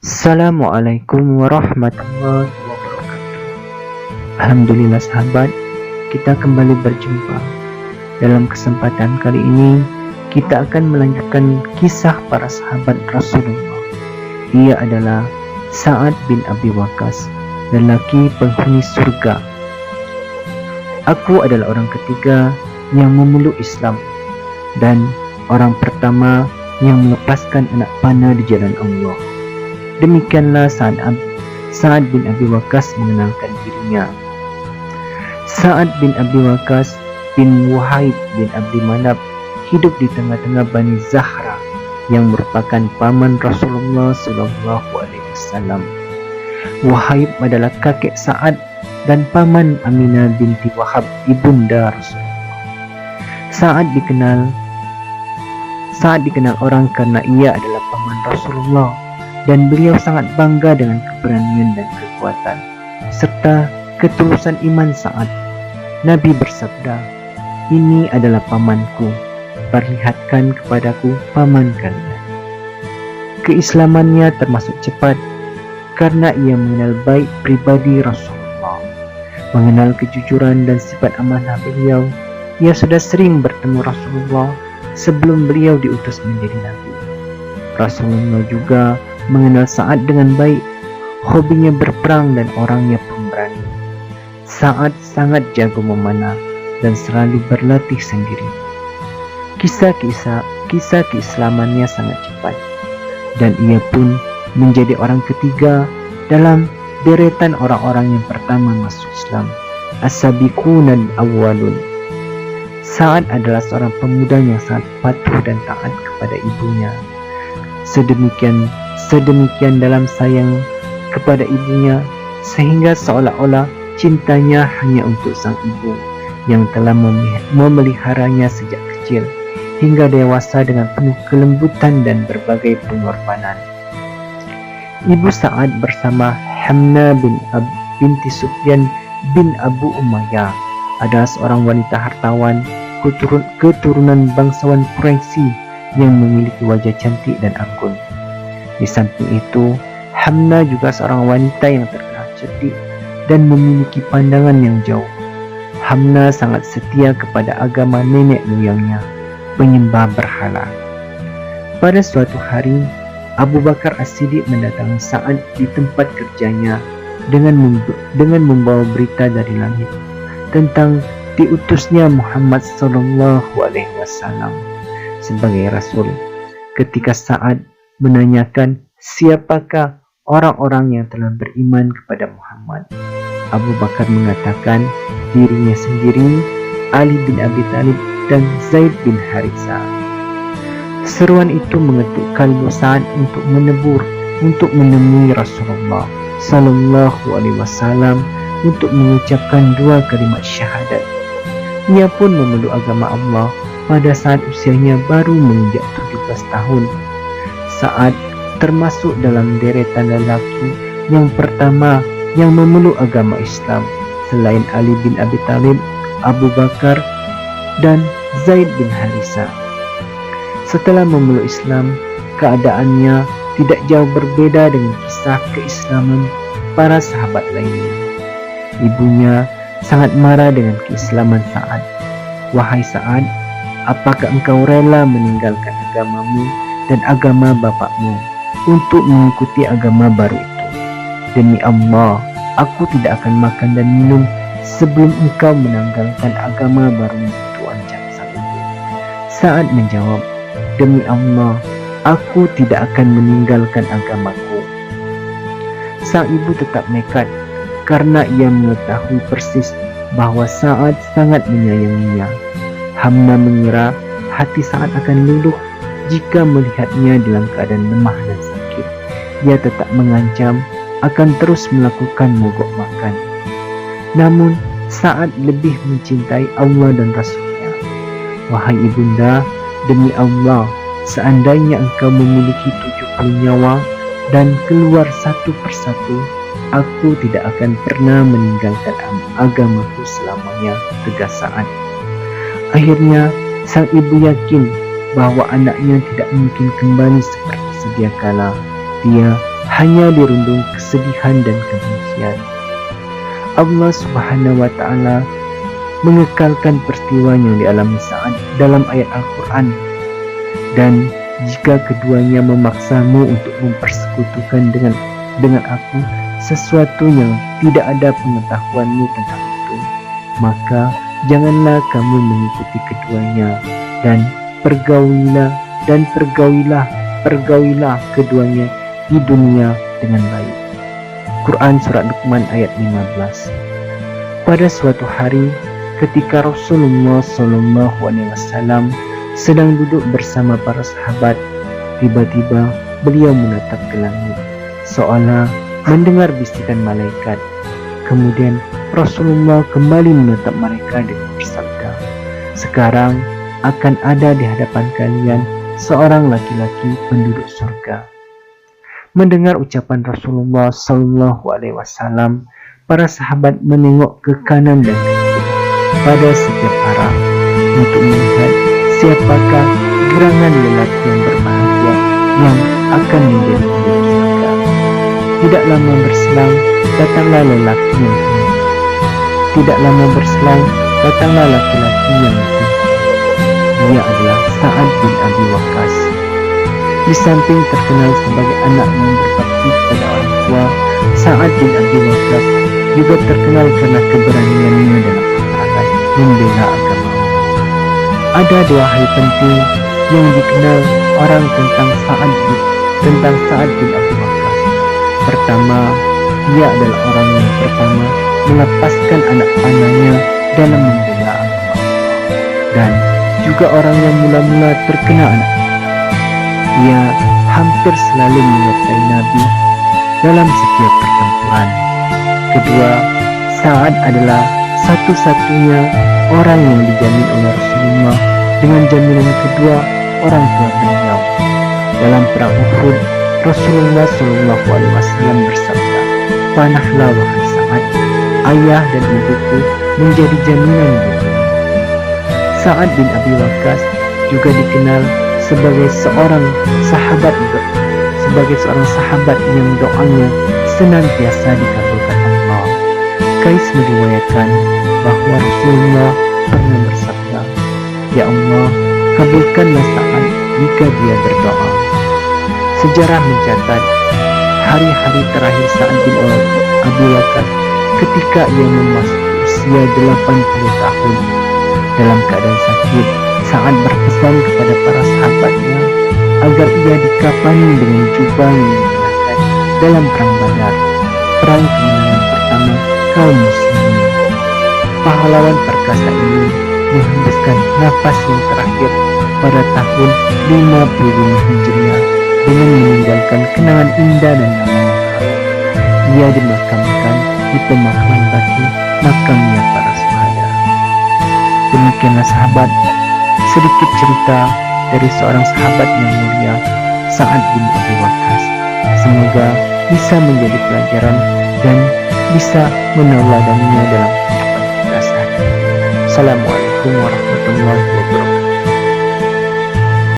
Assalamualaikum warahmatullahi wabarakatuh. Alhamdulillah sahabat, kita kembali berjumpa. Dalam kesempatan kali ini, kita akan melanjutkan kisah para sahabat Rasulullah. Ia adalah Sa'ad bin Abi Waqqas, lelaki penghuni surga. Aku adalah orang ketiga yang memeluk Islam dan orang pertama yang melepaskan anak panah di jalan Allah. Demikianlah Sa'ad bin Abi Waqqas mengenalkan dirinya. Sa'ad bin Abi Waqqas bin Wahib bin Abdi Manaf hidup di tengah-tengah Bani Zahra yang merupakan paman Rasulullah SAW. Wahib adalah kakek Sa'ad dan paman Aminah binti Wahab ibunda Rasulullah. Sa'ad dikenal orang karena ia adalah paman Rasulullah, dan beliau sangat bangga dengan keberanian dan kekuatan serta ketulusan iman Sa'ad. Nabi bersabda, "Ini adalah pamanku, perlihatkan kepadaku paman kalian." Keislamannya termasuk cepat karena ia mengenal baik pribadi Rasulullah, mengenal kejujuran dan sifat amanah beliau. Ia sudah sering bertemu Rasulullah sebelum beliau diutus menjadi Nabi. Rasulullah juga mengenal Sa'ad dengan baik, hobinya berperang dan orangnya pemberani. Sa'ad sangat jago memanah dan selalu berlatih sendiri. Kisah keislamannya sangat cepat, dan ia pun menjadi orang ketiga dalam deretan orang-orang yang pertama masuk Islam, as-sabiqunal awwalun. Sa'ad adalah seorang pemuda yang sangat patuh dan taat kepada ibunya. Sedemikian dalam sayang kepada ibunya, sehingga seolah-olah cintanya hanya untuk sang ibu yang telah memeliharanya sejak kecil hingga dewasa dengan penuh kelembutan dan berbagai pengorbanan. Ibu Sa'ad bersama Hamna binti Sufyan bin Abu Umayyah adalah seorang wanita hartawan keturunan bangsawan Quraisy yang memiliki wajah cantik dan anggun. Di samping itu, Hamna juga seorang wanita yang terkenal cerdik dan memiliki pandangan yang jauh. Hamna sangat setia kepada agama nenek moyangnya, penyembah berhala. Pada suatu hari, Abu Bakar As-Siddiq mendatangi Sa'ad di tempat kerjanya dengan membawa berita dari langit tentang diutusnya Muhammad SAW sebagai Rasul. Ketika Sa'ad menanyakan siapakah orang-orang yang telah beriman kepada Muhammad, Abu Bakar mengatakan dirinya sendiri, Ali bin Abi Thalib, dan Zaid bin Harithah. Seruan itu mengetuk kalbu Sa'ad untuk menemui Rasulullah SAW untuk mengucapkan dua kalimat syahadat. Ia pun memeluk agama Allah pada saat usianya baru menginjak 17 tahun. Sa'ad termasuk dalam deretan lelaki yang pertama yang memeluk agama Islam selain Ali bin Abi Thalib, Abu Bakar, dan Zaid bin Harithah. Setelah memeluk Islam, keadaannya tidak jauh berbeda dengan kisah keislaman para sahabat lainnya. Ibunya sangat marah dengan keislaman Sa'ad. "Wahai Sa'ad, apakah engkau rela meninggalkan agamamu dan agama bapakmu untuk mengikuti agama baru itu? Demi Allah, aku tidak akan makan dan minum sebelum engkau meninggalkan agama baru itu," ujar sang ibu. Sa'ad menjawab, "Demi Allah, aku tidak akan meninggalkan agamaku." Sang ibu tetap nekat karena ia mengetahui persis bahwa Sa'ad sangat menyayanginya. Hamna mengira hati Sa'ad akan luluh jika melihatnya dalam keadaan lemah dan sakit. Ia tetap mengancam akan terus melakukan mogok makan. Namun Sa'ad lebih mencintai Allah dan Rasulnya. "Wahai ibunda, demi Allah, seandainya engkau memiliki 70 nyawa dan keluar satu persatu, aku tidak akan pernah meninggalkan agamaku selamanya," tegas Sa'ad. Akhirnya sang ibu yakin bahwa anaknya tidak mungkin kembali seperti sedia kala. Dia hanya dirundung kesedihan dan kebencian. Allah Subhanahu wa Ta'ala mengekalkan peristiwa yang dialami Sa'ad dalam ayat Al-Quran, dan jika keduanya memaksamu untuk mempersekutukan dengan aku sesuatu yang tidak ada pengetahuanmu tentang itu, maka janganlah kamu mengikuti keduanya, dan pergaulilah keduanya di dunia dengan baik. Quran Surat Luqman ayat 15. Pada suatu hari, ketika Rasulullah SAW sedang duduk bersama para sahabat, tiba-tiba beliau menatap ke langit, seolah mendengar bisikan malaikat. Kemudian Rasulullah kembali menatap mereka dan bersabda, "Sekarang akan ada di hadapan kalian seorang laki-laki penduduk surga." Mendengar ucapan Rasulullah SAW, para sahabat menengok ke kanan dan ke kiri pada setiap arah untuk melihat siapakah gerangan lelaki yang berbahagia yang akan menjadi penduduk surga. Tidak lama berselang, datanglah lelaki yang tinggi. Tidak lama berselang, datanglah laki-laki yang tinggi. Dia adalah Sa'ad bin Abi Waqqas. Di samping terkenal sebagai anak yang berbakti kepada orang tua, Sa'ad bin Abi Waqqas juga terkenal karena keberaniannya dalam peperangan membela agama. Ada dua hal penting yang dikenal orang tentang Sa'ad bin Abi Waqqas. Pertama, dia adalah orang yang pertama melepaskan anak panahnya dalam membela agama, dan juga orang yang mula-mula terkena anak. Ia hampir selalu menyertai Nabi dalam setiap pertempuran. Kedua, Sa'ad adalah satu-satunya orang yang dijamin oleh Rasulullah dengan jaminan kedua orang tua beliau. Dalam perang Uhud, Rasulullah SAW bersabda, "Panahlah wahai Sa'ad, ayah dan ibuku menjadi jaminan bagimu." Sa'ad bin Abi Waqqas juga dikenal sebagai seorang sahabat yang doanya senantiasa dikabulkan Allah. Qais meriwayatkan bahwa Rasulullah pernah bersabda, "Ya Allah, kabulkanlah Sa'ad jika dia berdoa." Sejarah mencatat hari-hari terakhir Sa'ad bin Abi Waqqas ketika ia memasuki usia 80 tahun. Dalam keadaan sakit, Sa'ad berpesan kepada para sahabatnya agar ia dikafani dengan jubah yang digunakan dalam perang Badar, perang kemenangan pertama kaum muslimin. Pahlawan perkasa ini menghembuskan nafas yang terakhir pada tahun 55 Hijriah dengan meninggalkan kenangan indah dan nama yang harum. Ia dimakamkan di pemakaman baki makamnya para syuhada. Demikianlah sahabat, sedikit cerita dari seorang sahabat yang mulia, Sa'ad bin Abi Waqqas. Semoga bisa menjadi pelajaran dan bisa meneladaninya dalam kehidupan kita sehari-hari. Assalamualaikum warahmatullahi wabarakatuh.